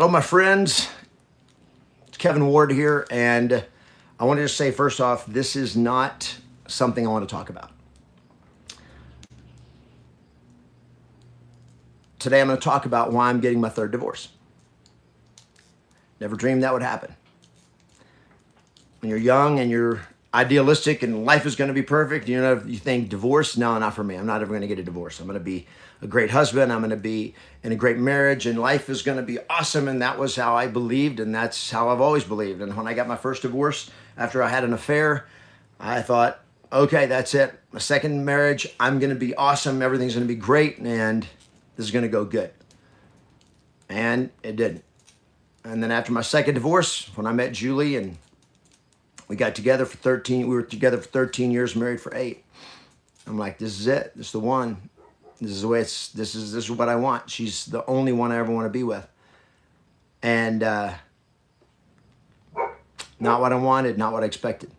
Hello, my friends. It's Kevin Ward here, and I wanted to say first off, this is not something I want to talk about. Today, I'm going to talk about why I'm getting my third divorce. Never dreamed that would happen. When you're young and you're idealistic and life is going to be perfect, you think divorce, no, not for me. I'm not ever going to get a divorce. I'm going to be a great husband. I'm going to be in a great marriage, and life is going to be awesome. And that was how I believed, and that's how I've always believed. And when I got my first divorce after I had an affair, I thought, okay, that's it. My second marriage, I'm going to be awesome. Everything's going to be great, and this is going to go good. And it didn't. And then after my second divorce, when I met Julie and we got together for 13, we were together for 13 years, married for 8. I'm like, this is it. This is the one. This is the way this is what I want. She's the only one I ever want to be with. And not what I wanted, not what I expected.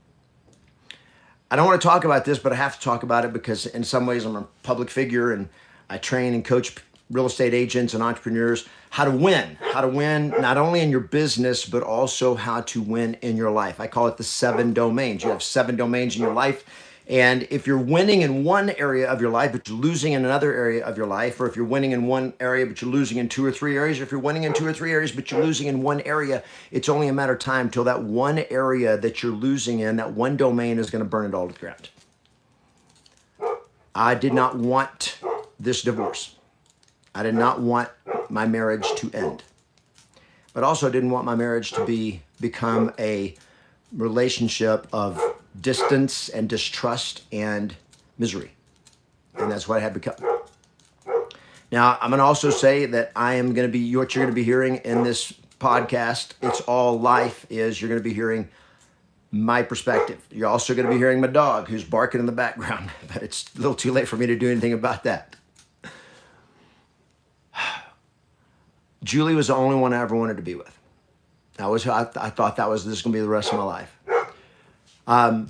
I don't want to talk about this, but I have to talk about it because in some ways I'm a public figure and I train and coach real estate agents and entrepreneurs how to win not only in your business, but also how to win in your life. I call it the 7 domains. You have 7 domains in your life. And if you're winning in one area of your life, but you're losing in another area of your life, or if you're winning in one area, but you're losing in 2 or 3 areas, or if you're winning in 2 or 3 areas, but you're losing in one area, it's only a matter of time till that one area that you're losing in, that one domain is going to burn it all to the ground. I did not want this divorce. I did not want my marriage to end, but also didn't want my marriage to become a relationship of distance and distrust and misery. And that's what it had become. Now, I'm going to also say that I am going to be, what you're going to be hearing in this podcast, It's All Life, is you're going to be hearing my perspective. You're also going to be hearing my dog who's barking in the background, but it's a little too late for me to do anything about that. Julie was the only one I ever wanted to be with. I thought this was going to be the rest of my life. I'm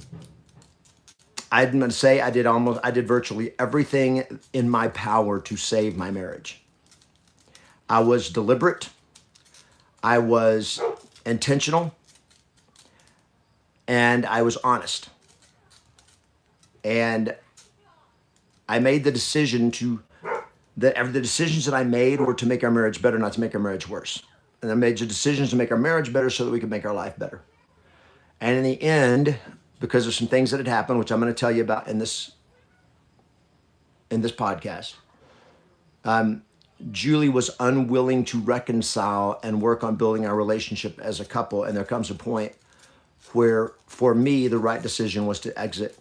going to say I did virtually everything in my power to save my marriage. I was deliberate. I was intentional. And I was honest. And I made the decision the decisions that I made were to make our marriage better, not to make our marriage worse. And I made the decisions to make our marriage better so that we could make our life better. And in the end, because of some things that had happened, which I'm going to tell you about in this podcast, Julie was unwilling to reconcile and work on building our relationship as a couple. And there comes a point where, for me, the right decision was to exit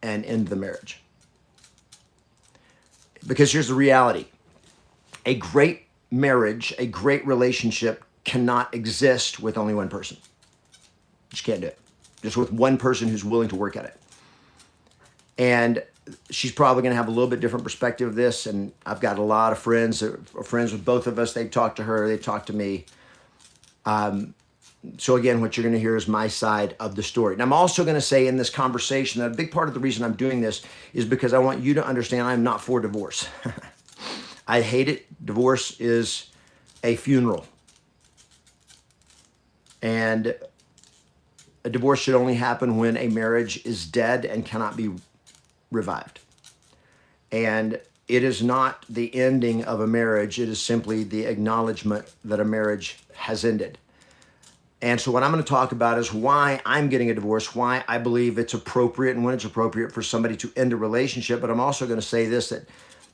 and end the marriage. Because here's the reality. A great marriage, a great relationship cannot exist with only one person. Just can't do it. Just with one person who's willing to work at it. And she's probably going to have a little bit different perspective of this. And I've got a lot of friends that are friends with both of us. They've talked to her. They've talked to me. So again, what you're going to hear is my side of the story. And I'm also going to say in this conversation that a big part of the reason I'm doing this is because I want you to understand I'm not for divorce. I hate it. Divorce is a funeral. And a divorce should only happen when a marriage is dead and cannot be revived. And it is not the ending of a marriage. It is simply the acknowledgement that a marriage has ended. And so what I'm going to talk about is why I'm getting a divorce, why I believe it's appropriate and when it's appropriate for somebody to end a relationship. But I'm also going to say this,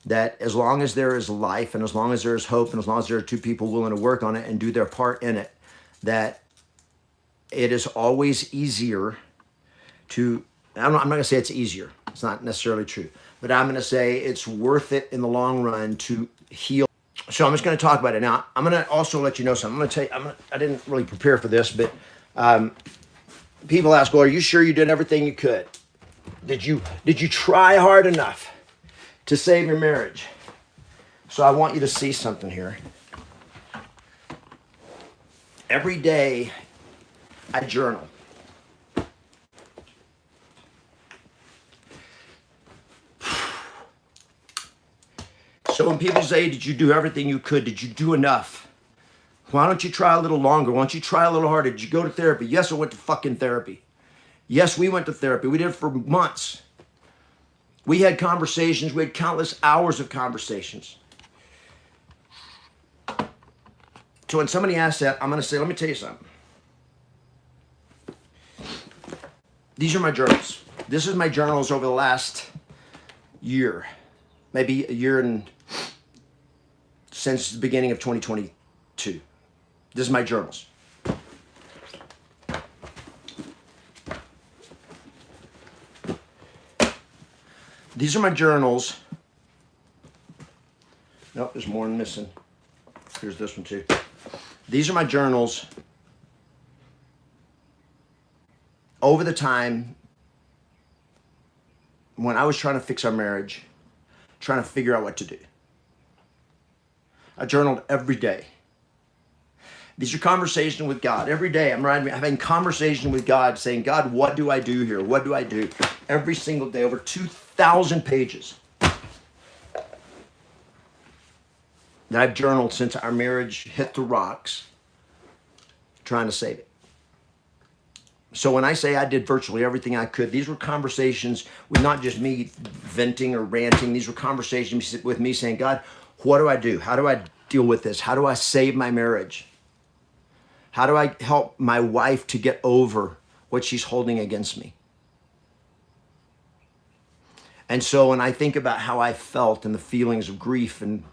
that as long as there is life and as long as there is hope and as long as there are 2 people willing to work on it and do their part in it, that it is always easier to, I'm not going to say it's easier. It's not necessarily true. But I'm going to say it's worth it in the long run to heal. So I'm just going to talk about it. Now, I'm going to also let you know something. I'm going to tell you, I didn't really prepare for this, but people ask, well, are you sure you did everything you could? Did you try hard enough to save your marriage? So I want you to see something here. Every day I journal. So when people say, did you do everything you could? Did you do enough? Why don't you try a little longer? Why don't you try a little harder? Did you go to therapy? Yes, I went to fucking therapy. Yes, we went to therapy. We did it for months. We had conversations. We had countless hours of conversations. So when somebody asks that, I'm going to say, let me tell you something. These are my journals. This is my journals over the last year, maybe a year and since the beginning of 2022. This is my journals. These are my journals. Nope, there's more missing. Here's this one too. These are my journals over the time when I was trying to fix our marriage, trying to figure out what to do. I journaled every day. These are conversations with God. Every day I'm having conversation with God saying, God, what do I do here? What do I do? Every single day, over 2,000 pages that I've journaled since our marriage hit the rocks, trying to save it. So when I say I did virtually everything I could, these were conversations with not just me venting or ranting. These were conversations with me saying, God, what do I do? How do I deal with this? How do I save my marriage? How do I help my wife to get over what she's holding against me? And so when I think about how I felt and the feelings of grief and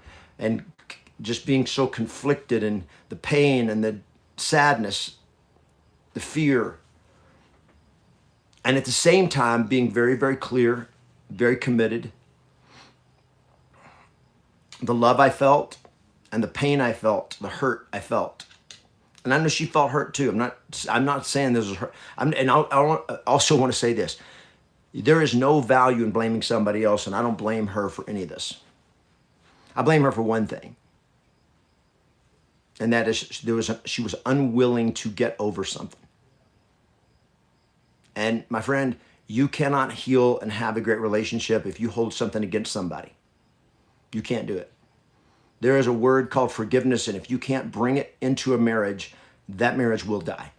just being so conflicted and the pain and the sadness, the fear, and at the same time being very, very clear, very committed, the love I felt and the pain I felt, the hurt I felt. And I know she felt hurt too. I'm not saying this was her. I also want to say this. There is no value in blaming somebody else, and I don't blame her for any of this. I blame her for one thing. And that is she was unwilling to get over something. And my friend, you cannot heal and have a great relationship if you hold something against somebody. You can't do it. There is a word called forgiveness, and if you can't bring it into a marriage, that marriage will die.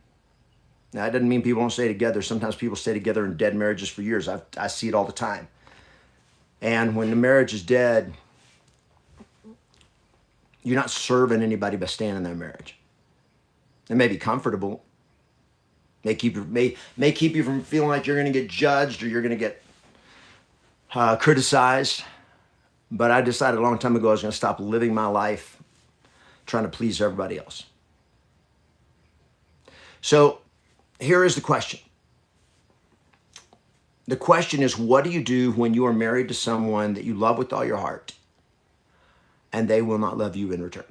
Now, that doesn't mean people don't stay together. Sometimes people stay together in dead marriages for years. I see it all the time. And when the marriage is dead, you're not serving anybody by staying in that marriage. It may be comfortable. May keep you from feeling like you're going to get judged or you're going to get criticized. But I decided a long time ago I was going to stop living my life trying to please everybody else. So here is the question. The question is, what do you do when you are married to someone that you love with all your heart and they will not love you in return?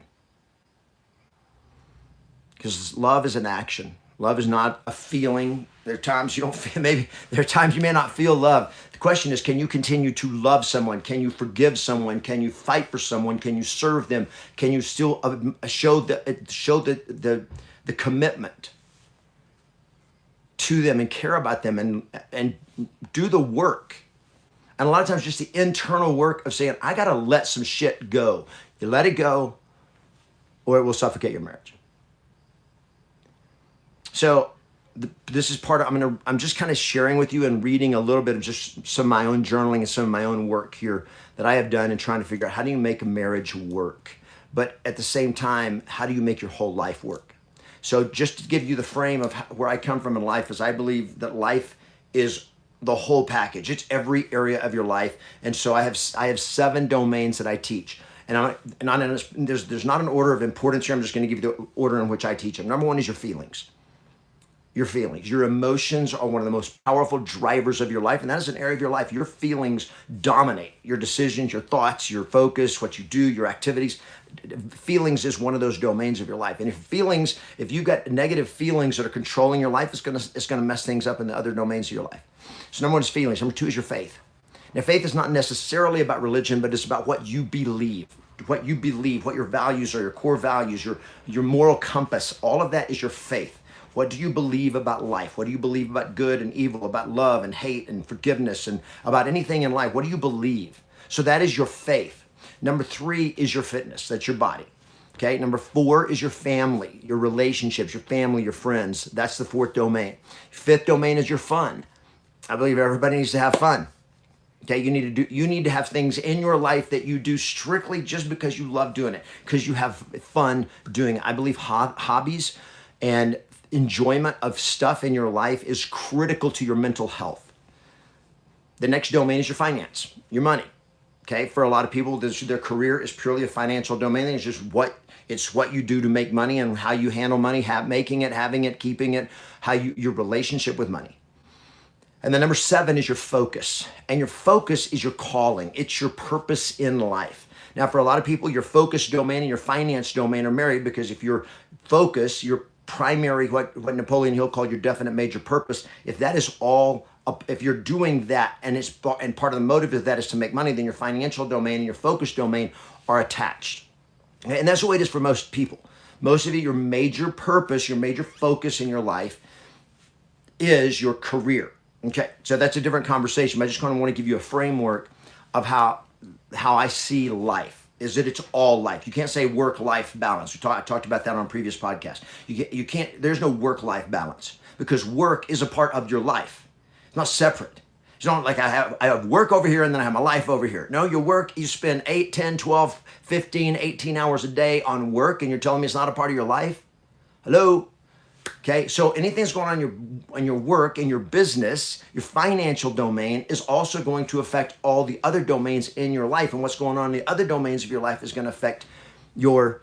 Because love is an action. Love is not a feeling. There are times you don't feel, maybe there are times you may not feel love. The question is, can you continue to love someone? Can you forgive someone? Can you fight for someone? Can you serve them? Can you still show the commitment to them and care about them and do the work? And a lot of times just the internal work of saying, I got to let some shit go. You let it go or it will suffocate your marriage. So this is part of, I'm just kind of sharing with you and reading a little bit of just some of my own journaling and some of my own work here that I have done and trying to figure out how do you make a marriage work? But at the same time, how do you make your whole life work? So just to give you the frame of where I come from in life is I believe that life is the whole package. It's every area of your life. And so I have 7 domains that I teach. And there's not an order of importance here. I'm just going to give you the order in which I teach them. Number 1 is your feelings. Your feelings. Your emotions are one of the most powerful drivers of your life, and that is an area of your life. Your feelings dominate your decisions, your thoughts, your focus, what you do, your activities. Feelings is one of those domains of your life. And if you've got negative feelings that are controlling your life, it's gonna mess things up in the other domains of your life. So number 1 is feelings. Number 2 is your faith. Now, faith is not necessarily about religion, but it's about what you believe. What you believe, what your values are, your core values, your moral compass. All of that is your faith. What do you believe about life? What do you believe about good and evil, about love and hate and forgiveness and about anything in life? What do you believe? So that is your faith. Number 3 is your fitness. That's your body. Okay, number 4 is your family, your relationships, your family, your friends. That's the 4th domain. 5th domain is your fun. I believe everybody needs to have fun. Okay, you need to have things in your life that you do strictly just because you love doing it, because you have fun doing it. I believe hobbies and enjoyment of stuff in your life is critical to your mental health. The next domain is your finance, your money. Okay, for a lot of people, their career is purely a financial domain. It's just what you do to make money and how you handle money, making it, having it, keeping it, your relationship with money. And then number 7 is your focus. And your focus is your calling. It's your purpose in life. Now, for a lot of people, your focus domain and your finance domain are married, because if your focus, your primary, what Napoleon Hill called your definite major purpose, if that is all, if you're doing that and part of the motive of that is to make money, then your financial domain and your focus domain are attached. And that's the way it is for most people. Most of you, your major purpose, your major focus in your life is your career. Okay, so that's a different conversation, but I just kind of want to give you a framework of how I see life, is that it's all life. You can't say work-life balance. I talked about that on a previous podcast. You can't, there's no work-life balance, because work is a part of your life. It's not separate. It's not like I have work over here and then I have my life over here. No, your work, you spend 8, 10, 12, 15, 18 hours a day on work, and you're telling me it's not a part of your life? Hello? Okay, so anything that's going on in your work, in your business, your financial domain is also going to affect all the other domains in your life. And what's going on in the other domains of your life is going to affect your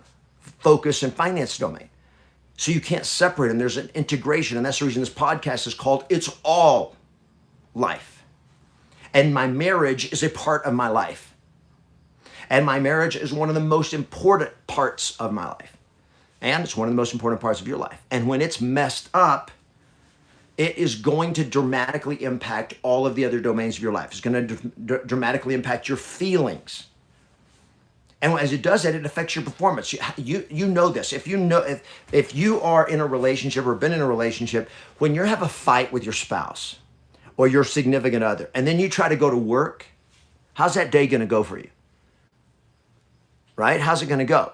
focus and finance domain. So you can't separate them. There's an integration. And that's the reason this podcast is called It's All Life. And my marriage is a part of my life. And my marriage is one of the most important parts of my life. And it's one of the most important parts of your life. And when it's messed up, it is going to dramatically impact all of the other domains of your life. It's going to dramatically impact your feelings. And as it does that, it affects your performance. You know this. If you are in a relationship or been in a relationship, when you have a fight with your spouse or your significant other, and then you try to go to work, how's that day going to go for you? Right? How's it going to go?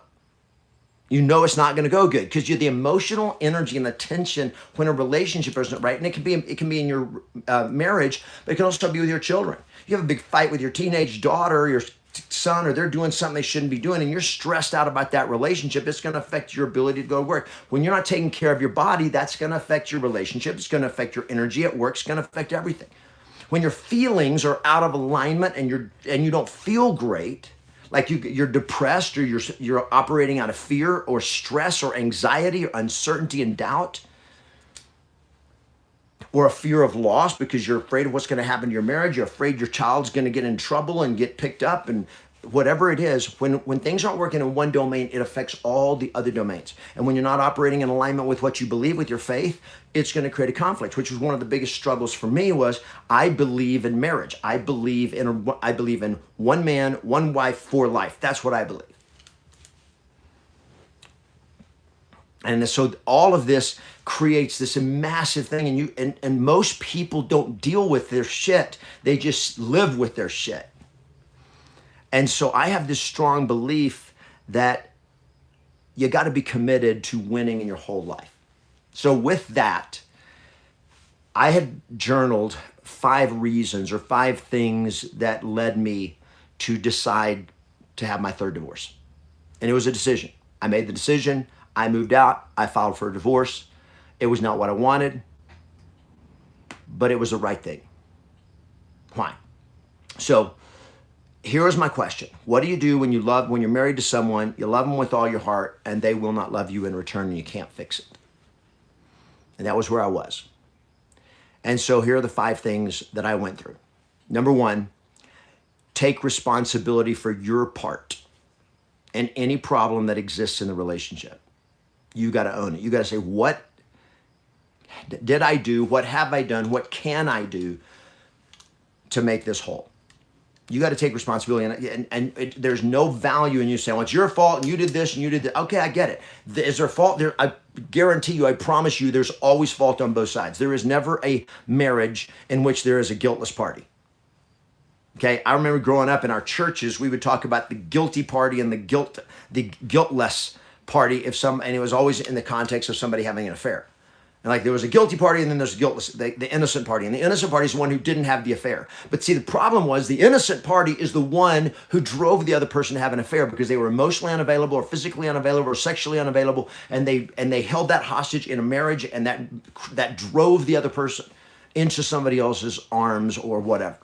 You know it's not going to go good, because you're the emotional energy and the tension when a relationship isn't right. And it can be in your marriage, but it can also be with your children. You have a big fight with your teenage daughter or your son, or they're doing something they shouldn't be doing, and you're stressed out about that relationship. It's going to affect your ability to go to work. When you're not taking care of your body, that's going to affect your relationship. It's going to affect your energy at work. It's going to affect everything. When your feelings are out of alignment and you don't feel great, like you're depressed, or you're operating out of fear or stress or anxiety or uncertainty and doubt, or a fear of loss because you're afraid of what's going to happen to your marriage, you're afraid your child's going to get in trouble and get picked up, and whatever it is, when things aren't working in one domain, it affects all the other domains. And when you're not operating in alignment with what you believe, with your faith, it's going to create a conflict, which was one of the biggest struggles for me. Was I believe in marriage. I believe in one man, one wife for life. That's what I believe. And so all of this creates this massive thing, and most people don't deal with their shit. They just live with their shit. And so I have this strong belief that you got to be committed to winning in your whole life. So with that, I had journaled 5 reasons or 5 things that led me to decide to have my 3rd divorce. And it was a decision. I made the decision. I moved out. I filed for a divorce. It was not what I wanted, but it was the right thing. Why? So here is my question. What do you do when you're married to someone, you love them with all your heart, and they will not love you in return, and you can't fix it? And that was where I was. And so here are the 5 things that I went through. Number 1, take responsibility for your part in any problem that exists in the relationship. You got to own it. You got to say, what did I do? What have I done? What can I do to make this whole? You got to take responsibility, and there's no value in you saying, well, it's your fault, and you did this, and you did that. Okay, I get it. Is there fault there? I guarantee you, I promise you, there's always fault on both sides. There is never a marriage in which there is a guiltless party. Okay, I remember growing up in our churches, we would talk about the guilty party and the guiltless party and it was always in the context of somebody having an affair. And like there was a guilty party and then there's the innocent party. And the innocent party is the one who didn't have the affair. But see, the problem was the innocent party is the one who drove the other person to have an affair because they were emotionally unavailable or physically unavailable or sexually unavailable. And they held that hostage in a marriage, and that drove the other person into somebody else's arms or whatever.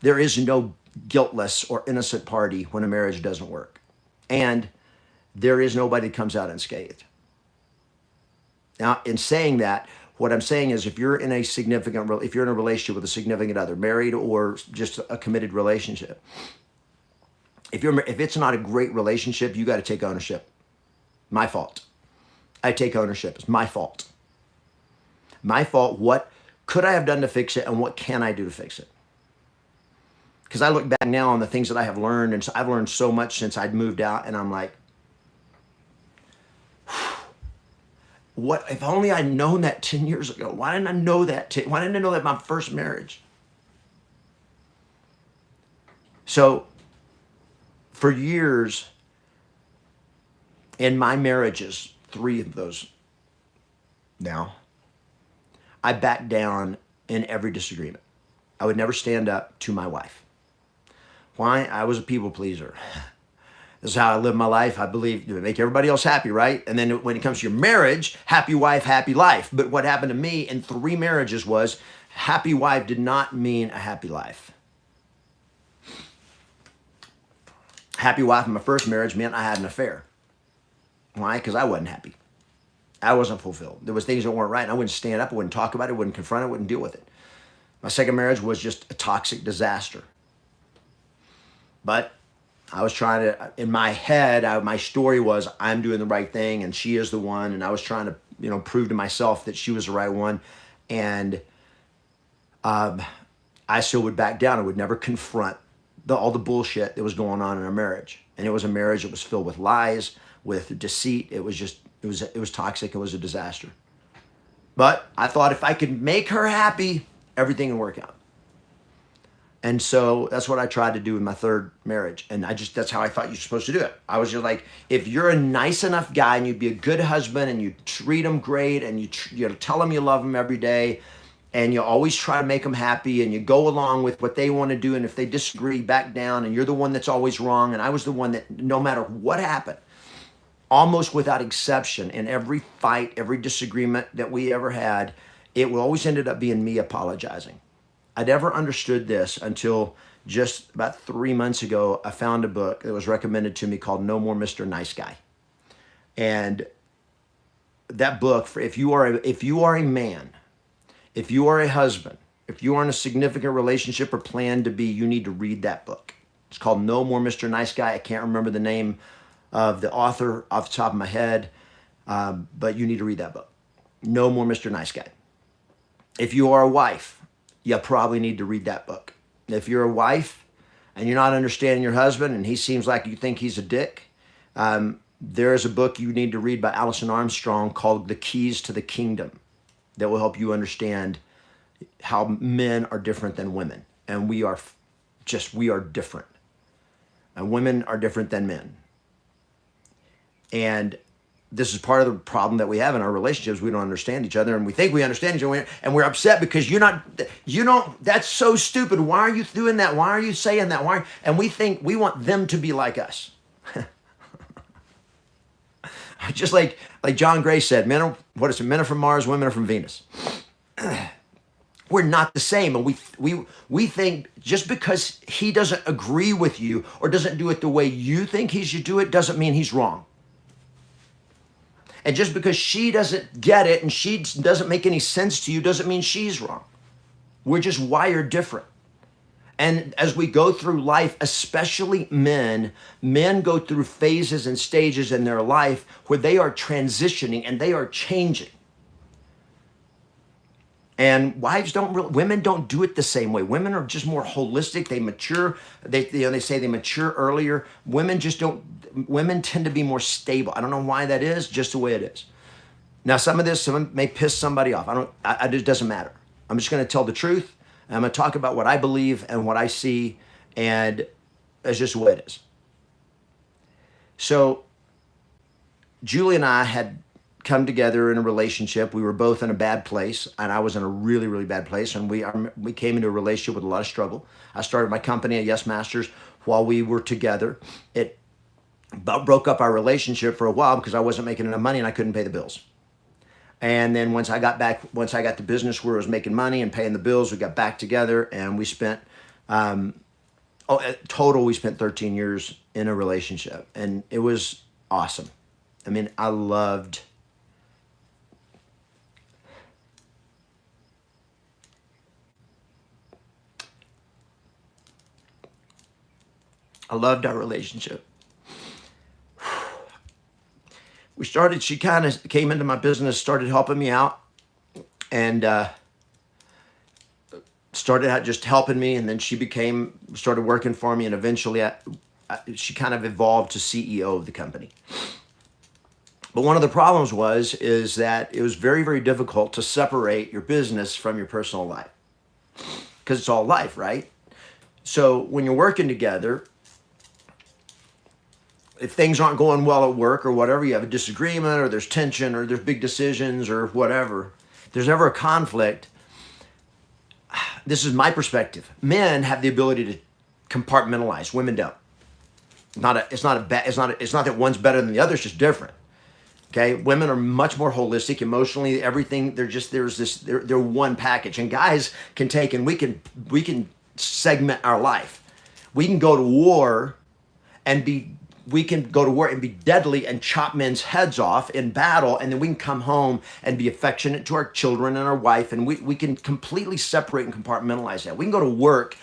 There is no guiltless or innocent party when a marriage doesn't work. And there is nobody that comes out unscathed. Now, in saying that, what I'm saying is if you're in a relationship with a significant other, married or just a committed relationship, if it's not a great relationship, you got to take ownership. My fault. I take ownership. It's my fault. My fault. What could I have done to fix it, and what can I do to fix it? Because I look back now on the things that I have learned, and so I've learned so much since I'd moved out, and I'm like, what if only I'd known that 10 years ago? Why didn't I know that? Why didn't I know that in my first marriage? So for years in my marriages, 3 of those now, I backed down in every disagreement. I would never stand up to my wife. Why? I was a people pleaser. This is how I live my life. I believe to make everybody else happy, right? And then when it comes to your marriage, happy wife, happy life. But what happened to me in 3 marriages was happy wife did not mean a happy life. Happy wife in my first marriage meant I had an affair. Why? Because I wasn't happy. I wasn't fulfilled. There was things that weren't right, and I wouldn't stand up, I wouldn't talk about it, wouldn't confront it, wouldn't deal with it. My second marriage was just a toxic disaster. But I was trying to, in my head, my story was I'm doing the right thing and she is the one. And I was trying to, prove to myself that she was the right one. And I still would back down. I would never confront all the bullshit that was going on in our marriage. And it was a marriage that was filled with lies, with deceit. It was toxic. It was a disaster. But I thought if I could make her happy, everything would work out. And so that's what I tried to do in my third marriage. And that's how I thought you're supposed to do it. I was just like, if you're a nice enough guy and you'd be a good husband and you treat them great and you tell them you love them every day and you always try to make them happy and you go along with what they want to do. And if they disagree, back down, and you're the one that's always wrong. And I was the one that no matter what happened, almost without exception, in every fight, every disagreement that we ever had, it always ended up being me apologizing. I never understood this until just about 3 months ago. I found a book that was recommended to me called No More Mr. Nice Guy. And that book, if you are a man, if you are a husband, if you are in a significant relationship or plan to be, you need to read that book. It's called No More Mr. Nice Guy. I can't remember the name of the author off the top of my head, but you need to read that book. No More Mr. Nice Guy. If you are a wife, you probably need to read that book. If you're a wife and you're not understanding your husband and he seems like you think he's a dick, there is a book you need to read by Alison Armstrong called The Keys to the Kingdom that will help you understand how men are different than women. And we are different. And women are different than men. And this is part of the problem that we have in our relationships. We don't understand each other, and we think we understand each other, and we're upset because you don't, that's so stupid. Why are you doing that? Why are you saying that? And we think we want them to be like us. Just like John Gray said, men are from Mars, women are from Venus. We're not the same. And we think just because he doesn't agree with you or doesn't do it the way you think he should do it doesn't mean he's wrong. And just because she doesn't get it and she doesn't make any sense to you doesn't mean she's wrong. We're just wired different. And as we go through life, especially men go through phases and stages in their life where they are transitioning and they are changing. And women don't do it the same way. Women are just more holistic. They mature. They say they mature earlier. Women tend to be more stable. I don't know why that is, just the way it is. Now, some may piss somebody off. It doesn't matter. I'm just going to tell the truth. And I'm going to talk about what I believe and what I see. And it's just the way it is. So Julie and I had come together in a relationship. We were both in a bad place, and I was in a really, really bad place. And we came into a relationship with a lot of struggle. I started my company at Yes Masters while we were together. It broke up our relationship for a while because I wasn't making enough money and I couldn't pay the bills. And then once I got the business where I was making money and paying the bills, we got back together and we spent, total, we spent 13 years in a relationship, and it was awesome. I mean, I loved our relationship. She kind of came into my business, started helping me out, and started out just helping me. And then she started working for me. And eventually she kind of evolved to CEO of the company. But one of the problems is that it was very, very difficult to separate your business from your personal life, because it's all life, right? So when you're working together, if things aren't going well at work or whatever, you have a disagreement or there's tension or there's big decisions or whatever, if there's ever a conflict, this is my perspective. Men have the ability to compartmentalize. Women don't. It's not that one's better than the other, it's just different. Okay, women are much more holistic, emotionally, everything. They're one package. And guys can take, and we can segment our life. We can go to war and be deadly and chop men's heads off in battle, and then we can come home and be affectionate to our children and our wife, and we can completely separate and compartmentalize that. We can go to work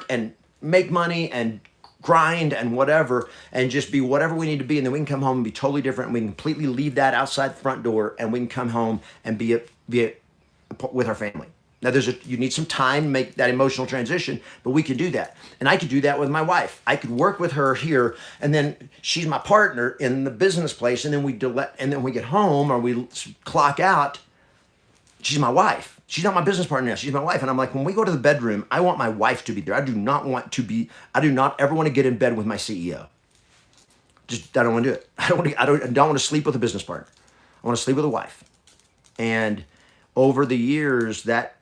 and make money and grind and whatever, and just be whatever we need to be, and then we can come home and be totally different. And we can completely leave that outside the front door, and we can come home and be with our family. Now, you need some time to make that emotional transition, but we can do that. And I could do that with my wife. I could work with her here, and then she's my partner in the business place, and then we get home or we clock out. She's my wife. She's not my business partner now. She's my wife. And I'm like, when we go to the bedroom, I want my wife to be there. I do not ever want to get in bed with my CEO. I don't want to do it. I don't want to sleep with a business partner. I want to sleep with a wife. And over the years, that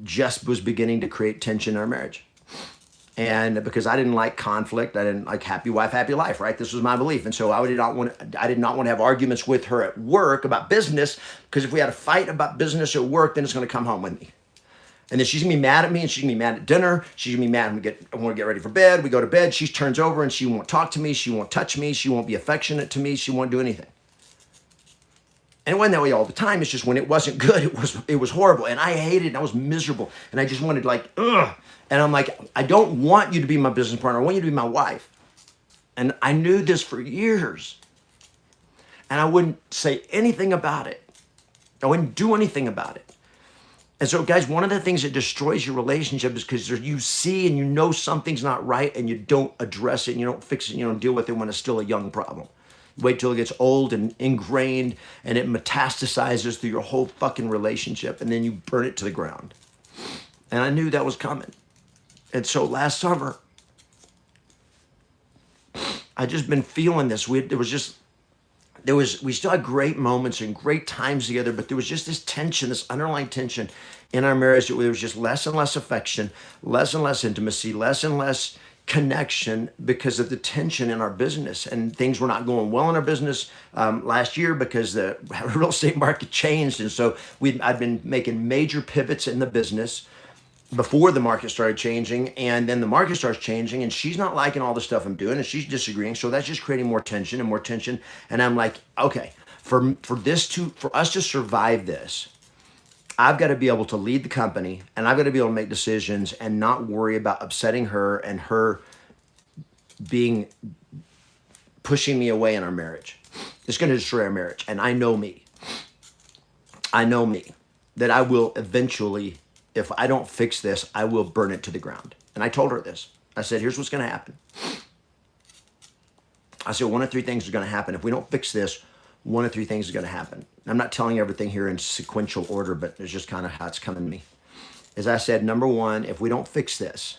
just was beginning to create tension in our marriage. And because I didn't like conflict, I didn't like happy wife, happy life, right? This was my belief. And so I did not want to have arguments with her at work about business, because if we had a fight about business at work, then it's going to come home with me. And then she's going to be mad at me, and she's going to be mad at dinner. She's going to be mad when I want to get ready for bed. We go to bed. She turns over and she won't talk to me. She won't touch me. She won't be affectionate to me. She won't do anything. And it wasn't that way all the time. It's just when it wasn't good, it was horrible. And I hated it, and I was miserable. And I just wanted ugh. And I'm like, I don't want you to be my business partner. I want you to be my wife. And I knew this for years. And I wouldn't say anything about it. I wouldn't do anything about it. And so, guys, one of the things that destroys your relationship is because you see and you know something's not right, and you don't address it, and you don't fix it, and you don't deal with it when it's still a young problem. Wait till it gets old and ingrained, and it metastasizes through your whole fucking relationship, and then you burn it to the ground. And I knew that was coming. And so last summer, I just been feeling this. We still had great moments and great times together, but there was just this tension, this underlying tension in our marriage. There was just less and less affection, less and less intimacy, less and less connection, because of the tension in our business. And things were not going well in our business last year because the real estate market changed. And so I'd been making major pivots in the business before the market started changing, and then the market starts changing, and she's not liking all the stuff I'm doing, and she's disagreeing. So that's just creating more tension and more tension. And I'm like, okay, for us to survive this, I've got to be able to lead the company, and I've got to be able to make decisions and not worry about upsetting her and her pushing me away in our marriage. It's going to destroy our marriage. And I know me, that I will eventually, if I don't fix this, I will burn it to the ground. And I told her this. I said, here's what's going to happen. I said, one of three things are going to happen. If we don't fix this, one of three things is going to happen. I'm not telling everything here in sequential order, but it's just kind of how it's coming to me. As I said, number one, if we don't fix this,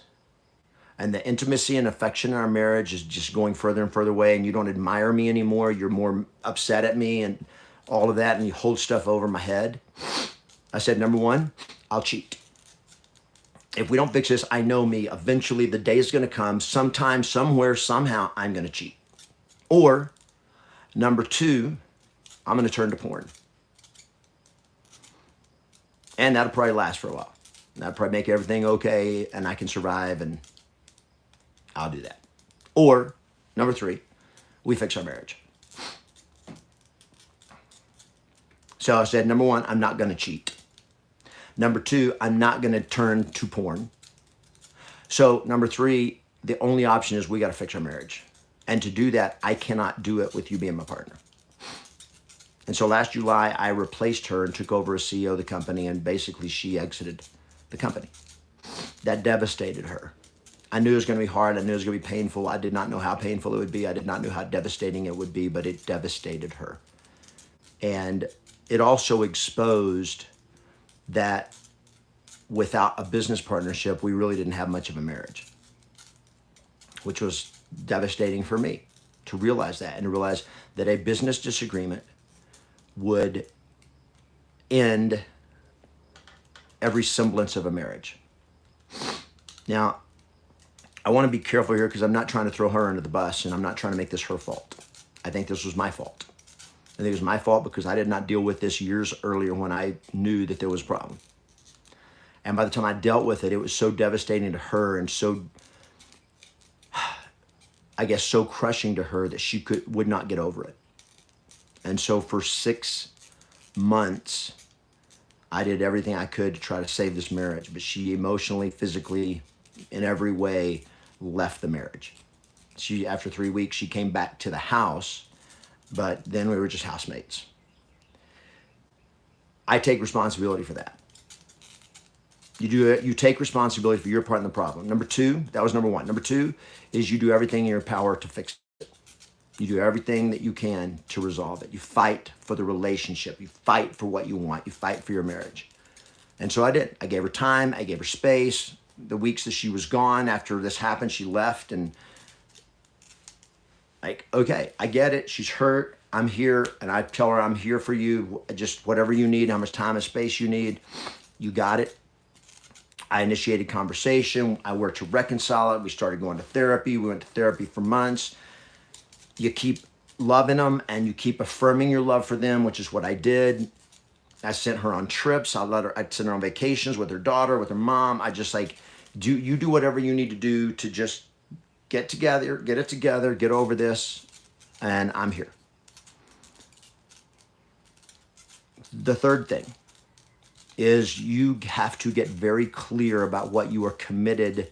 and the intimacy and affection in our marriage is just going further and further away, and you don't admire me anymore, you're more upset at me and all of that, and you hold stuff over my head, I said, number one, I'll cheat. If we don't fix this, I know me, eventually the day is going to come, sometime, somewhere, somehow, I'm going to cheat. Or, number two, I'm going to turn to porn. And that'll probably last for a while. That'll probably make everything okay, and I can survive, and I'll do that. Or, number three, we fix our marriage. So I said, number one, I'm not going to cheat. Number two, I'm not going to turn to porn. So number three, the only option is we got to fix our marriage. And to do that, I cannot do it with you being my partner. And so last July, I replaced her and took over as CEO of the company, and basically she exited the company. That devastated her. I knew it was going to be hard. I knew it was going to be painful. I did not know how painful it would be. I did not know how devastating it would be, but it devastated her. And it also exposed that without a business partnership, we really didn't have much of a marriage, which was devastating for me to realize that, and to realize that a business disagreement would end every semblance of a marriage. Now, I want to be careful here because I'm not trying to throw her under the bus, and I'm not trying to make this her fault. I think this was my fault. I think it was my fault because I did not deal with this years earlier when I knew that there was a problem. And by the time I dealt with it, it was so devastating to her and so, I guess, so crushing to her that she would not get over it. And so for 6 months, I did everything I could to try to save this marriage, but she emotionally, physically, in every way left the marriage. After 3 weeks, she came back to the house, but then we were just housemates. I take responsibility for that. You do it. You take responsibility for your part in the problem. Number two, that was number one. Number two is you do everything in your power to fix it. You do everything that you can to resolve it. You fight for the relationship. You fight for what you want. You fight for your marriage. And so I did. I gave her time. I gave her space. The weeks that she was gone after this happened, she left, and like, okay, I get it. She's hurt. I'm here. And I tell her, I'm here for you. Just whatever you need, how much time and space you need, you got it. I initiated conversation. I worked to reconcile it. We started going to therapy. We went to therapy for months. You keep loving them and you keep affirming your love for them, which is what I did. I sent her on trips. I sent her on vacations with her daughter, with her mom. I just like, do whatever you need to do to just get together, get it together, get over this, and I'm here. The third thing is you have to get very clear about what you are committed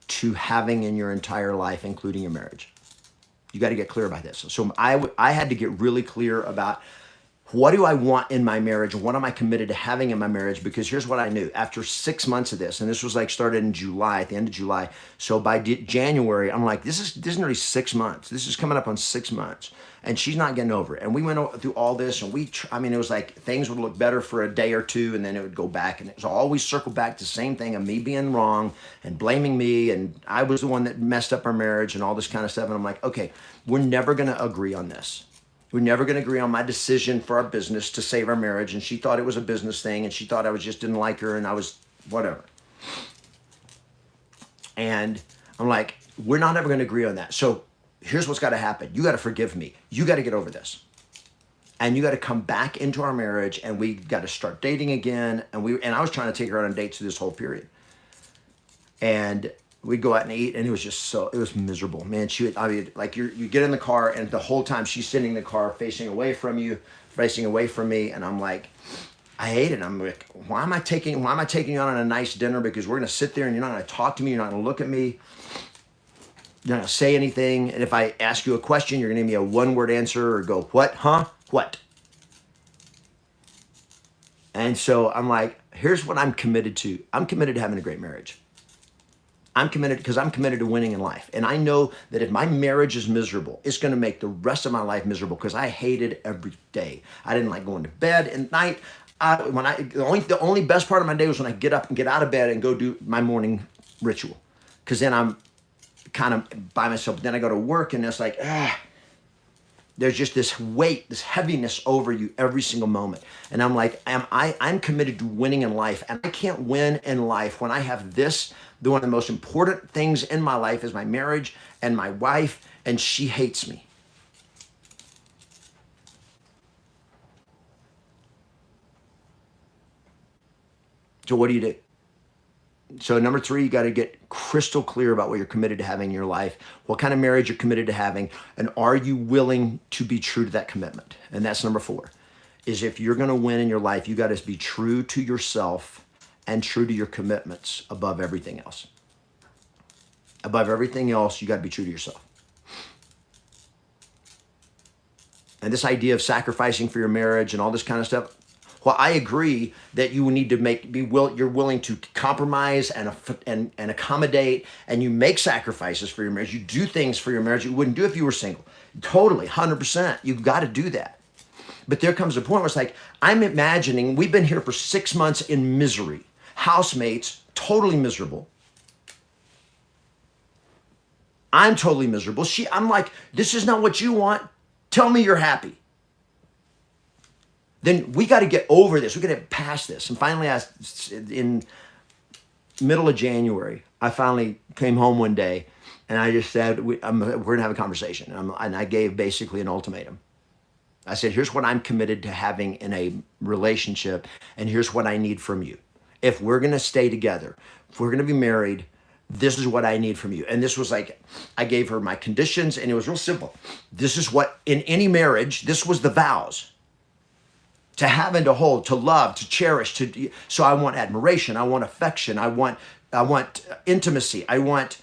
to having in your entire life, including your marriage. You got to get clear about this. So I had to get really clear about what do I want in my marriage and what am I committed to having in my marriage? Because here's what I knew. After 6 months of this, and this was like started in July, at the end of July. So by January, I'm like, this is nearly 6 months. This is coming up on 6 months. And she's not getting over it. And we went through all this, and it was like things would look better for a day or two, and then it would go back. And it was always circle back to the same thing of me being wrong and blaming me. And I was the one that messed up our marriage and all this kind of stuff. And I'm like, okay, we're never going to agree on this. We're never going to agree on my decision for our business to save our marriage. And she thought it was a business thing, and she thought I just didn't like her, and I was whatever. And I'm like, we're not ever going to agree on that. So here's what's got to happen. You got to forgive me. You got to get over this. And you got to come back into our marriage, and we got to start dating again. And I was trying to take her out on dates through this whole period. And we'd go out and eat, and it was miserable, man. Like you get in the car, and the whole time she's sitting in the car facing away from you, facing away from me. And I'm like, I hate it. I'm like, why am I taking you out on a nice dinner? Because we're going to sit there and you're not going to talk to me. You're not going to look at me. You're not going to say anything. And if I ask you a question, you're going to give me a one-word answer or go, what, huh? What? And so I'm like, here's what I'm committed to. I'm committed to having a great marriage. I'm committed because I'm committed to winning in life. And I know that if my marriage is miserable, it's going to make the rest of my life miserable because I hated every day. I didn't like going to bed at night. The only best part of my day was when I get up and get out of bed and go do my morning ritual. Because then I'm kind of by myself. But then I go to work and it's like, there's just this weight, this heaviness over you every single moment. And I'm like, I'm committed to winning in life. And I can't win in life when I have this. One of the most important things in my life is my marriage and my wife, and she hates me. So what do you do? So number 3, you got to get crystal clear about what you're committed to having in your life, what kind of marriage you're committed to having, and are you willing to be true to that commitment? And that's number 4, is if you're going to win in your life, you got to be true to yourself and true to your commitments above everything else. Above everything else, you got to be true to yourself. And this idea of sacrificing for your marriage and all this kind of stuff, well, I agree that you need to you're willing to compromise and accommodate, and you make sacrifices for your marriage. You do things for your marriage you wouldn't do if you were single. Totally, 100%. You've got to do that. But there comes a point where it's like, I'm imagining we've been here for 6 months in misery, housemates, totally miserable. I'm totally miserable. I'm like, this is not what you want. Tell me you're happy. Then we got to get over this. We got to get past this. And finally, in middle of January, I finally came home one day and I just said, we're going to have a conversation. And I gave basically an ultimatum. I said, here's what I'm committed to having in a relationship, and here's what I need from you. If we're going to stay together, if we're going to be married, this is what I need from you. And this was like, I gave her my conditions, and it was real simple. This is what, in any marriage, this was the vows. To have and to hold, to love, to cherish, so I want admiration, I want affection, I want intimacy, I want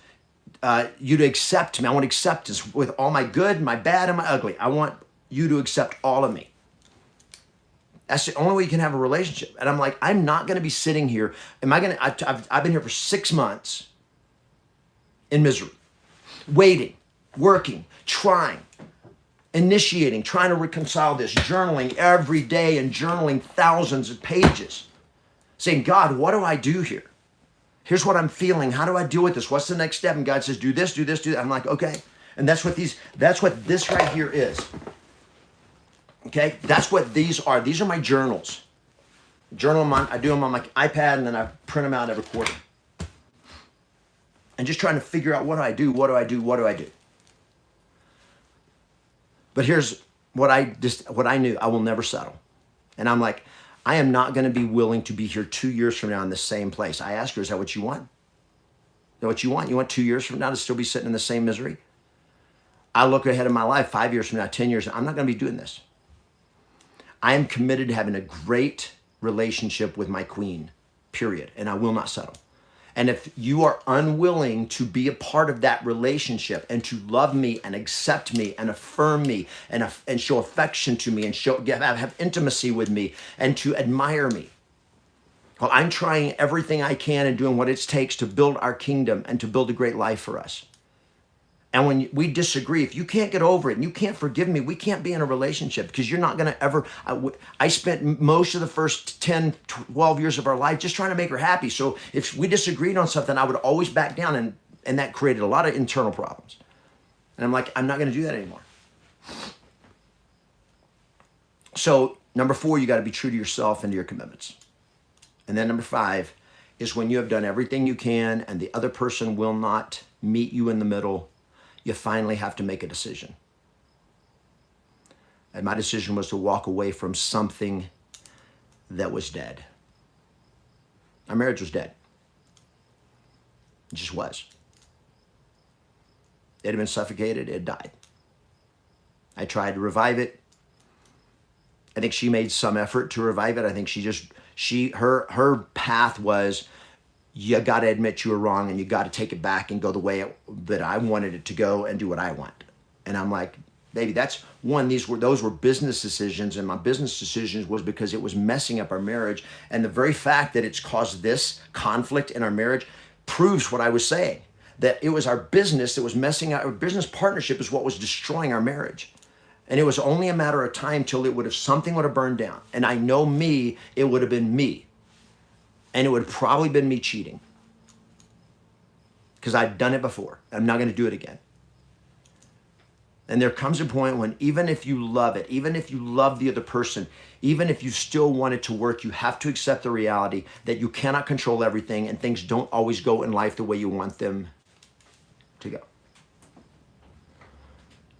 you to accept me, I want acceptance with all my good, my bad, and my ugly. I want you to accept all of me. That's the only way you can have a relationship. And I'm like, I'm not going to be sitting here. I've been here for 6 months in misery, waiting, working, trying, initiating, trying to reconcile this, journaling every day and journaling thousands of pages, saying, God, what do I do here? Here's what I'm feeling. How do I deal with this? What's the next step? And God says, do this, do this, do that. I'm like, okay. And that's what this right here is. Okay. That's what these are. These are my journals. I do them on my iPad, and then I print them out every quarter. And just trying to figure out, what do I do? What do I do? What do I do? But here's what I knew. I will never settle. And I'm like, I am not going to be willing to be here 2 years from now in the same place. I asked her, is that what you want? Is that what you want? You want 2 years from now to still be sitting in the same misery? I look ahead in my life, 5 years from now, 10 years, I'm not going to be doing this. I am committed to having a great relationship with my queen, period. And I will not settle. And if you are unwilling to be a part of that relationship and to love me and accept me and affirm me and show affection to me and have intimacy with me and to admire me, well, I'm trying everything I can and doing what it takes to build our kingdom and to build a great life for us. And when we disagree, if you can't get over it and you can't forgive me, we can't be in a relationship, because you're not going to ever. I spent most of the first 10, 12 years of our life just trying to make her happy. So if we disagreed on something, I would always back down, and that created a lot of internal problems. And I'm like, I'm not going to do that anymore. So number 4, you got to be true to yourself and to your commitments. And then number 5 is when you have done everything you can and the other person will not meet you in the middle, you finally have to make a decision. And my decision was to walk away from something that was dead. Our marriage was dead. It just was. It had been suffocated. It died. I tried to revive it. I think she made some effort to revive it. I think her path was, you got to admit you were wrong, and you got to take it back and go the way that I wanted it to go and do what I want. And I'm like, baby, that's one. Those were business decisions, and my business decisions was because it was messing up our marriage. And the very fact that it's caused this conflict in our marriage proves what I was saying, that it was our business that was messing up. Our business partnership is what was destroying our marriage. And it was only a matter of time till something would have burned down. And I know me, it would have been me. And it would have probably been me cheating. because I've done it before. I'm not going to do it again. And there comes a point when even if you love it, even if you love the other person, even if you still want it to work, you have to accept the reality that you cannot control everything and things don't always go in life the way you want them to go.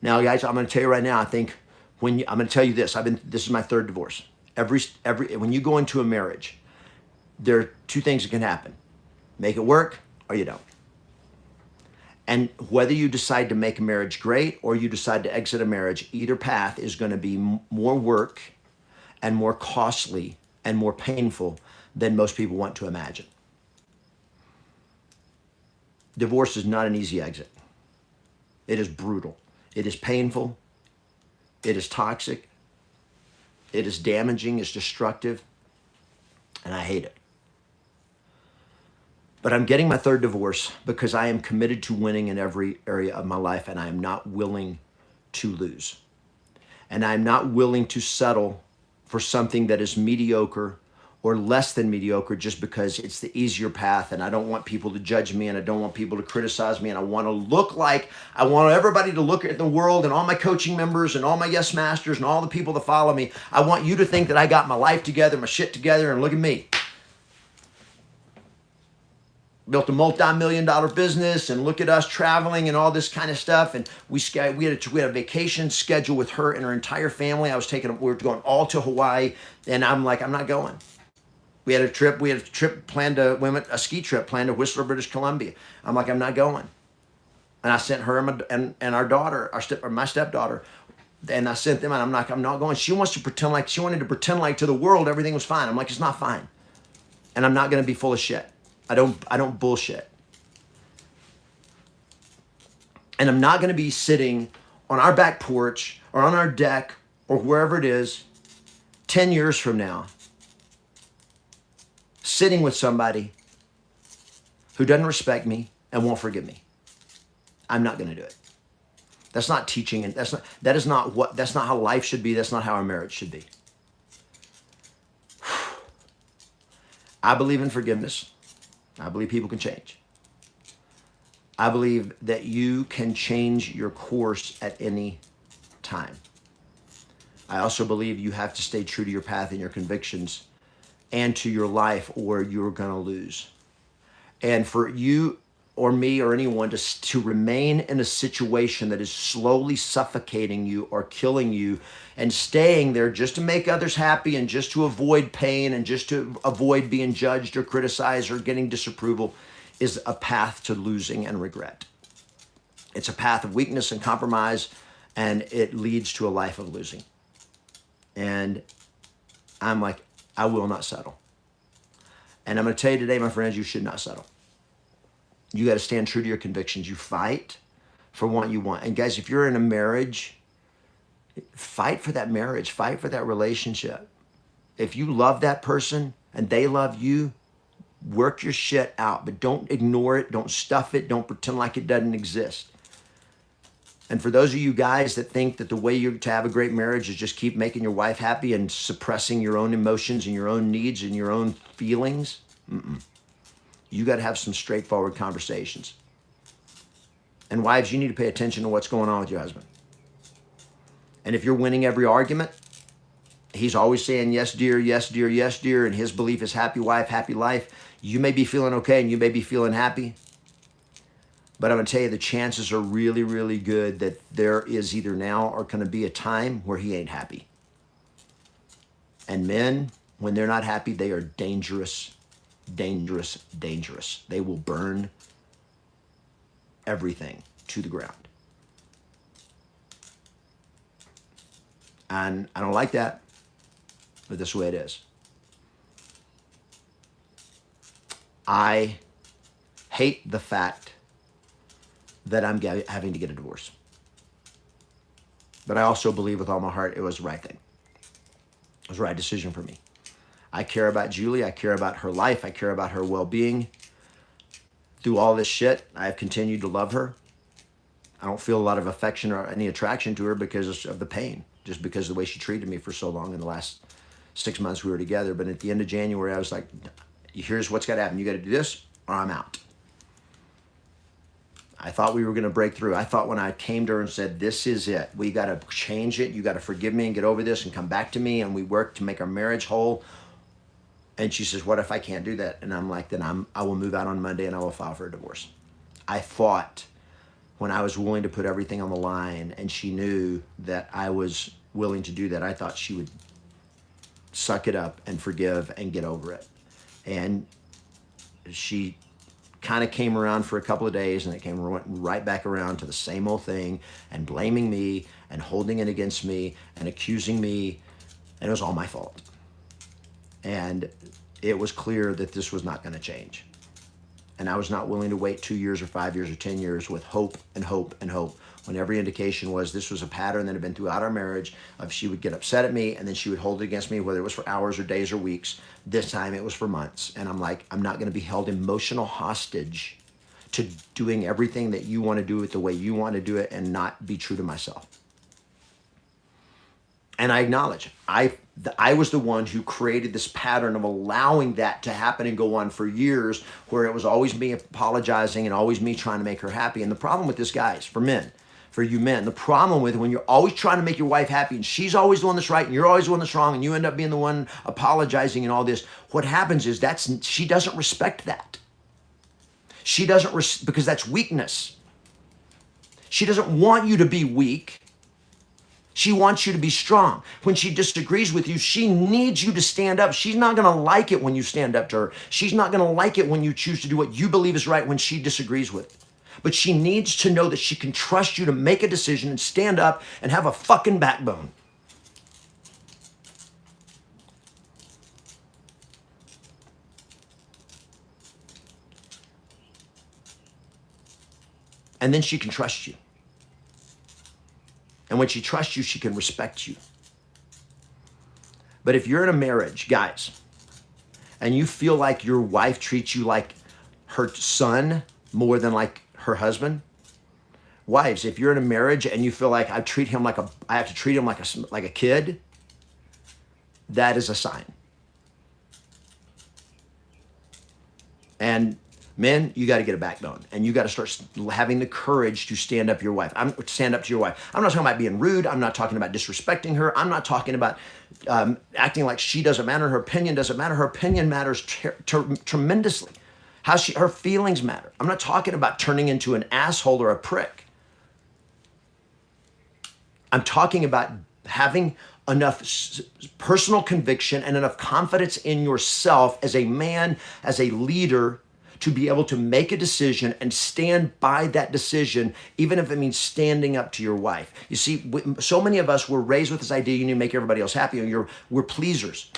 Now, guys, I'm going to tell you right now, I think I'm going to tell you this. This is my third divorce. When you go into a marriage, there are two things that can happen. Make it work or you don't. And whether you decide to make a marriage great or you decide to exit a marriage, either path is going to be more work and more costly and more painful than most people want to imagine. Divorce is not an easy exit. It is brutal. It is painful. It is toxic. It is damaging. It's destructive. And I hate it. But I'm getting my third divorce because I am committed to winning in every area of my life, and I am not willing to lose. And I'm not willing to settle for something that is mediocre or less than mediocre just because it's the easier path, and I don't want people to judge me, and I don't want people to criticize me, and I want everybody to look at the world and all my coaching members and all my yes masters and all the people that follow me. I want you to think that I got my life together, my shit together, and look at me. Built a multi-million-dollar business, and look at us traveling and all this kind of stuff. And we had a vacation scheduled with her and her entire family. We were going all to Hawaii, and I'm like, I'm not going. We had a trip planned a ski trip planned to Whistler, British Columbia. I'm like, I'm not going. And I sent her and our daughter, my stepdaughter, and I sent them, and I'm not going. She wanted to pretend like to the world everything was fine. I'm like, it's not fine, and I'm not going to be full of shit. I don't bullshit. And I'm not going to be sitting on our back porch or on our deck or wherever it is 10 years from now, sitting with somebody who doesn't respect me and won't forgive me. I'm not going to do it. That's not teaching, and that's not how life should be. That's not how our marriage should be. I believe in forgiveness. I believe people can change. I believe that you can change your course at any time. I also believe you have to stay true to your path and your convictions and to your life, or you're going to lose. And for you or me or anyone to remain in a situation that is slowly suffocating you or killing you and staying there just to make others happy and just to avoid pain and just to avoid being judged or criticized or getting disapproval is a path to losing and regret. It's a path of weakness and compromise, and it leads to a life of losing. And I'm like, I will not settle. And I'm going to tell you today, my friends, you should not settle. You got to stand true to your convictions. You fight for what you want. And guys, if you're in a marriage, fight for that marriage. Fight for that relationship. If you love that person and they love you, work your shit out. But don't ignore it. Don't stuff it. Don't pretend like it doesn't exist. And for those of you guys that think that the way to have a great marriage is just keep making your wife happy and suppressing your own emotions and your own needs and your own feelings, you got to have some straightforward conversations. And wives, you need to pay attention to what's going on with your husband. And if you're winning every argument, he's always saying, yes, dear, yes, dear, yes, dear, and his belief is happy wife, happy life. You may be feeling okay and you may be feeling happy. But I'm going to tell you, the chances are really, really good that there is either now or going to be a time where he ain't happy. And men, when they're not happy, they are dangerous, dangerous, dangerous. They will burn everything to the ground. And I don't like that, but this is the way it is. I hate the fact that I'm having to get a divorce. But I also believe with all my heart it was the right thing. It was the right decision for me. I care about Julie. I care about her life. I care about her well-being. Through all this shit, I have continued to love her. I don't feel a lot of affection or any attraction to her because of the pain, just because of the way she treated me for so long in the last 6 months we were together. But at the end of January, I was like, here's what's got to happen. You got to do this or I'm out. I thought we were going to break through. I thought when I came to her and said, this is it, we got to change it. You got to forgive me and get over this and come back to me. And we work to make our marriage whole. And she says, what if I can't do that? And I'm like, then I will move out on Monday and I will file for a divorce. I thought when I was willing to put everything on the line and she knew that I was willing to do that, I thought she would suck it up and forgive and get over it. And she kind of came around for a couple of days, and it went right back around to the same old thing and blaming me and holding it against me and accusing me. And it was all my fault. And it was clear that this was not going to change. And I was not willing to wait 2 years or 5 years or 10 years with hope and hope and hope, when every indication was this was a pattern that had been throughout our marriage of she would get upset at me and then she would hold it against me, whether it was for hours or days or weeks. This time it was for months. And I'm like, I'm not going to be held emotional hostage to doing everything that you want to do it the way you want to do it and not be true to myself. And I acknowledge I was the one who created this pattern of allowing that to happen and go on for years, where it was always me apologizing and always me trying to make her happy. And the problem with this, guys, for you men, the problem with when you're always trying to make your wife happy and she's always the one that's right and you're always the one that's wrong and you end up being the one apologizing and all this, what happens is she doesn't respect that. She doesn't, because that's weakness. She doesn't want you to be weak. She wants you to be strong. When she disagrees with you, she needs you to stand up. She's not going to like it when you stand up to her. She's not going to like it when you choose to do what you believe is right when she disagrees with it. But she needs to know that she can trust you to make a decision and stand up and have a fucking backbone. And then she can trust you. And when she trusts you, she can respect you. But if you're in a marriage, guys, and you feel like your wife treats you like her son more than like her husband, wives, if you're in a marriage and you feel like I have to treat him like a kid, that is a sign. And men, you got to get a backbone, and you got to start having the courage to stand up to your wife. Stand up to your wife. I'm not talking about being rude. I'm not talking about disrespecting her. I'm not talking about acting like she doesn't matter. Her opinion doesn't matter. Her opinion matters tremendously. Her feelings matter. I'm not talking about turning into an asshole or a prick. I'm talking about having enough personal conviction and enough confidence in yourself as a man, as a leader, to be able to make a decision and stand by that decision, even if it means standing up to your wife. You see, so many of us were raised with this idea you need to make everybody else happy, and we're pleasers.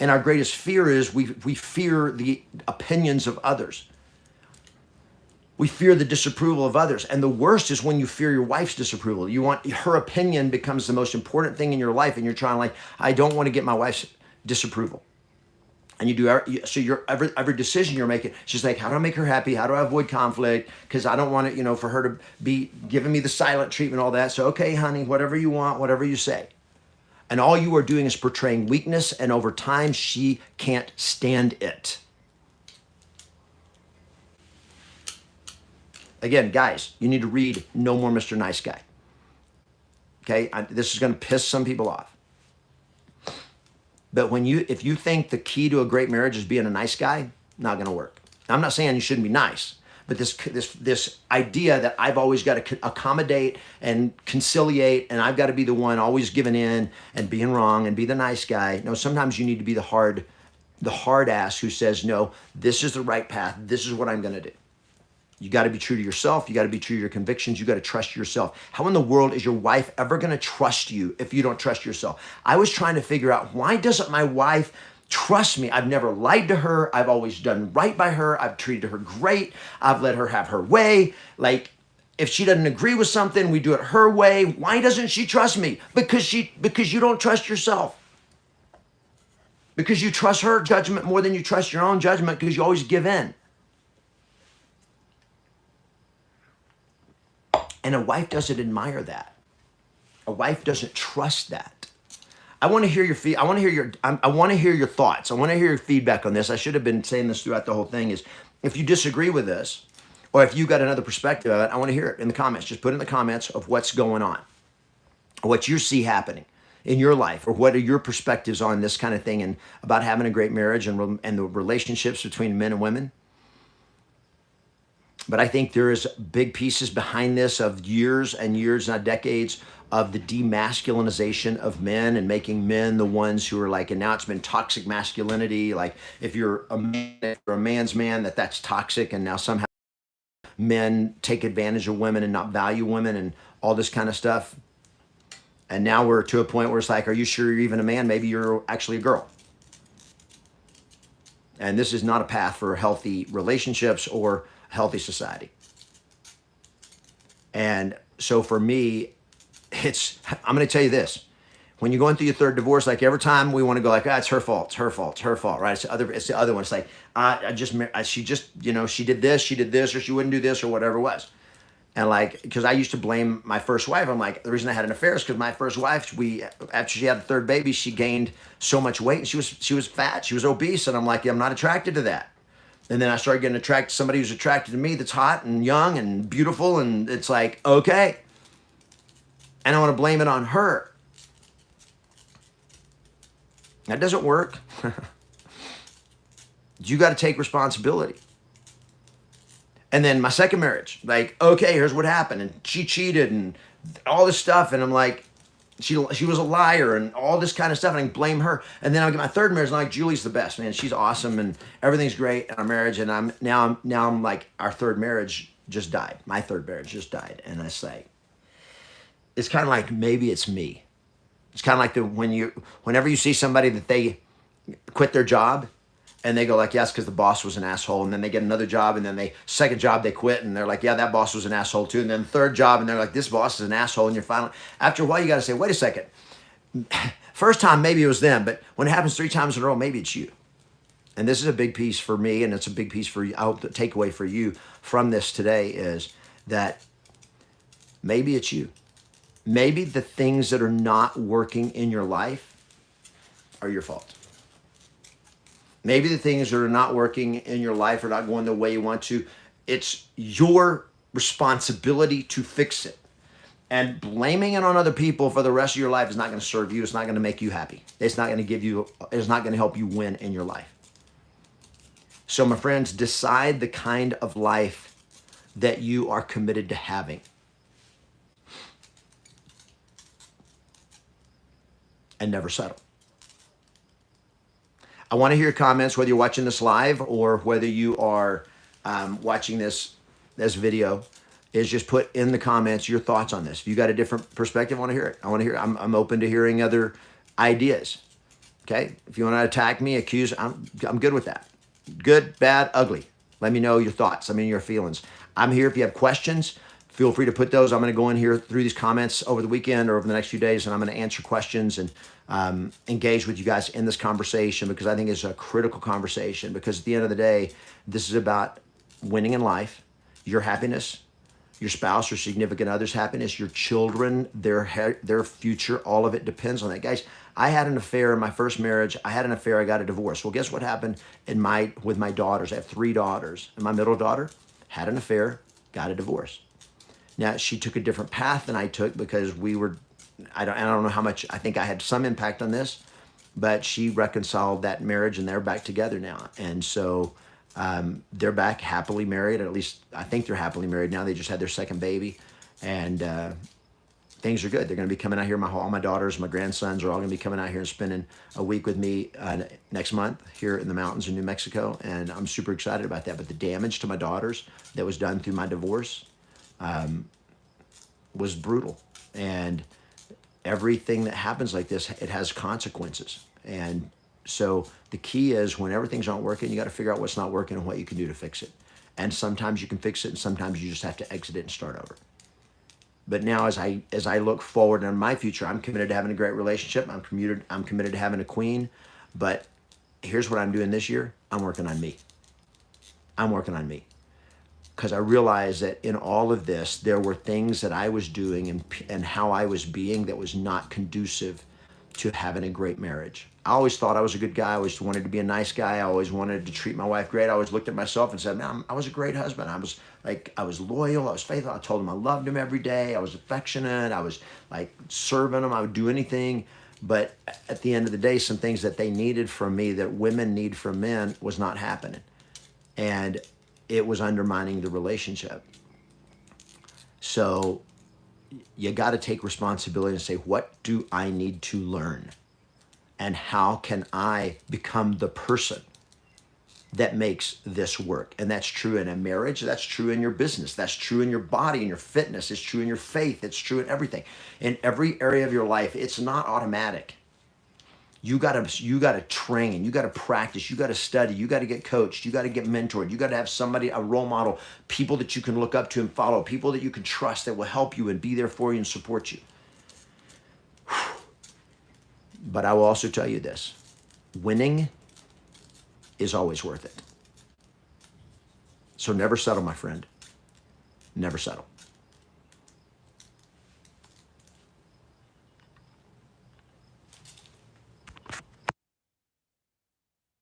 And our greatest fear is we fear the opinions of others. We fear the disapproval of others. And the worst is when you fear your wife's disapproval. You want her opinion becomes the most important thing in your life, and you're trying I don't want to get my wife's disapproval. And you do, so every decision you're making, she's like, how do I make her happy? How do I avoid conflict? Because I don't want it, for her to be giving me the silent treatment, all that. So, okay, honey, whatever you want, whatever you say. And all you are doing is portraying weakness, and over time, she can't stand it. Again, guys, you need to read No More Mr. Nice Guy. Okay, this is going to piss some people off. But if you think the key to a great marriage is being a nice guy, not going to work. I'm not saying you shouldn't be nice, but this idea that I've always got to accommodate and conciliate, and I've got to be the one always giving in and being wrong and be the nice guy. No, sometimes you need to be the hard ass who says, no, this is the right path. This is what I'm going to do. You got to be true to yourself. You got to be true to your convictions. You got to trust yourself. How in the world is your wife ever going to trust you if you don't trust yourself? I was trying to figure out, why doesn't my wife trust me? I've never lied to her. I've always done right by her. I've treated her great. I've let her have her way. Like, if she doesn't agree with something, we do it her way. Why doesn't she trust me? Because you don't trust yourself. Because you trust her judgment more than you trust your own judgment, because you always give in. And a wife doesn't admire that. A wife doesn't trust that. I want to hear your I want to hear your thoughts. I want to hear your feedback on this. I should have been saying this throughout the whole thing. Is if you disagree with this, Or if you got another perspective of it, I want to hear it in the comments. Just put in the comments of what's going on, what you see happening in your life, or what are your perspectives on this kind of thing and about having a great marriage and the relationships between men and women. But I think there is big pieces behind this of years and years, not decades, of the demasculinization of men and making men the ones who are like, and now it's been toxic masculinity. Like if you're a man, if you're a man's man, that's toxic. And now somehow men take advantage of women and not value women and all this kind of stuff. And now we're to a point where it's like, are you sure you're even a man? Maybe you're actually a girl. And this is not a path for healthy relationships or a healthy society. And so for me, I'm going to tell you this. When you're going through your third divorce, like every time we want to go like, it's her fault, it's her fault, it's her fault, right? It's the other one. It's like, she did this, or she wouldn't do this, or whatever it was. And like, because I used to blame my first wife. I'm like, the reason I had an affair is because my first wife, after she had the third baby, she gained so much weight and she was fat, she was obese. And I'm like, I'm not attracted to that. And then I started getting attracted to somebody who's attracted to me that's hot and young and beautiful. And it's like, okay. And I want to blame it on her. That doesn't work. You got to take responsibility. And then my second marriage, like, okay, here's what happened. And she cheated and all this stuff. And I'm like, she was a liar and all this kind of stuff. And I can blame her. And then I get my third marriage. And I'm like, Julie's the best, man. She's awesome. And everything's great in our marriage. And I'm like, our third marriage just died. My third marriage just died. And I say, it's kind of like, maybe it's me. It's kind of like whenever you see somebody that they quit their job, and they go like, yes, because the boss was an asshole. And then they get another job, and then second job they quit, and they're like, yeah, that boss was an asshole too. And then third job, and they're like, this boss is an asshole. And you're finally, after a while, you got to say, wait a second. First time, maybe it was them, but when it happens 3 times in a row, maybe it's you. And this is a big piece for me, and it's a big piece for you. I hope the takeaway for you from this today is that maybe it's you. Maybe the things that are not working in your life are your fault. Maybe the things that are not working in your life are not going the way you want to. It's your responsibility to fix it. And blaming it on other people for the rest of your life is not going to serve you. It's not going to make you happy. It's not going to help you win in your life. So my friends, decide the kind of life that you are committed to having. And never settle. I want to hear your comments, whether you're watching this live or whether you are watching this video, is just put in the comments your thoughts on this. If you got a different perspective, I want to hear it. I'm open to hearing other ideas. Okay? If you want to attack me, accuse, I'm good with that. Good, bad, ugly. Let me know your thoughts. Your feelings. I'm here if you have questions. Feel free to put those. I'm going to go in here through these comments over the weekend or over the next few days, and I'm going to answer questions and engage with you guys in this conversation, because I think it's a critical conversation, because at the end of the day, this is about winning in life, your happiness, your spouse or significant other's happiness, your children, their future, all of it depends on that. Guys, I had an affair in my first marriage. I had an affair. I got a divorce. Well, guess what happened with my daughters? I have 3 daughters, and my middle daughter had an affair, got a divorce. Now, she took a different path than I took, because I don't know how much, I think I had some impact on this, but she reconciled that marriage and they're back together now. And so they're back happily married, or at least I think they're happily married now. They just had their second baby, and things are good. They're going to be coming out here. All my daughters, my grandsons are all going to be coming out here and spending a week with me next month here in the mountains in New Mexico. And I'm super excited about that. But the damage to my daughters that was done through my divorce was brutal. And everything that happens like this, it has consequences. And so the key is, whenever things aren't working, you got to figure out what's not working and what you can do to fix it. And sometimes you can fix it, and sometimes you just have to exit it and start over. But now, as I look forward in my future, I'm committed to having a great relationship. I'm committed to having a queen. But here's what I'm doing this year. I'm working on me. Because I realized that in all of this, there were things that I was doing and how I was being that was not conducive to having a great marriage. I always thought I was a good guy. I always wanted to be a nice guy. I always wanted to treat my wife great. I always looked at myself and said, man, I was a great husband. I was loyal. I was faithful. I told him I loved him every day. I was affectionate. I was like serving him. I would do anything. But at the end of the day, some things that they needed from me that women need from men was not happening. And it was undermining the relationship. So you got to take responsibility and say, what do I need to learn? And how can I become the person that makes this work? And that's true in a marriage. That's true in your business. That's true in your body and your fitness. It's true in your faith. It's true in everything. In every area of your life, it's not automatic. You gotta train, you gotta practice, you gotta study, you gotta get coached, you gotta get mentored, you gotta have somebody, a role model, people that you can look up to and follow, people that you can trust that will help you and be there for you and support you. But I will also tell you this, winning is always worth it. So never settle, my friend. Never settle.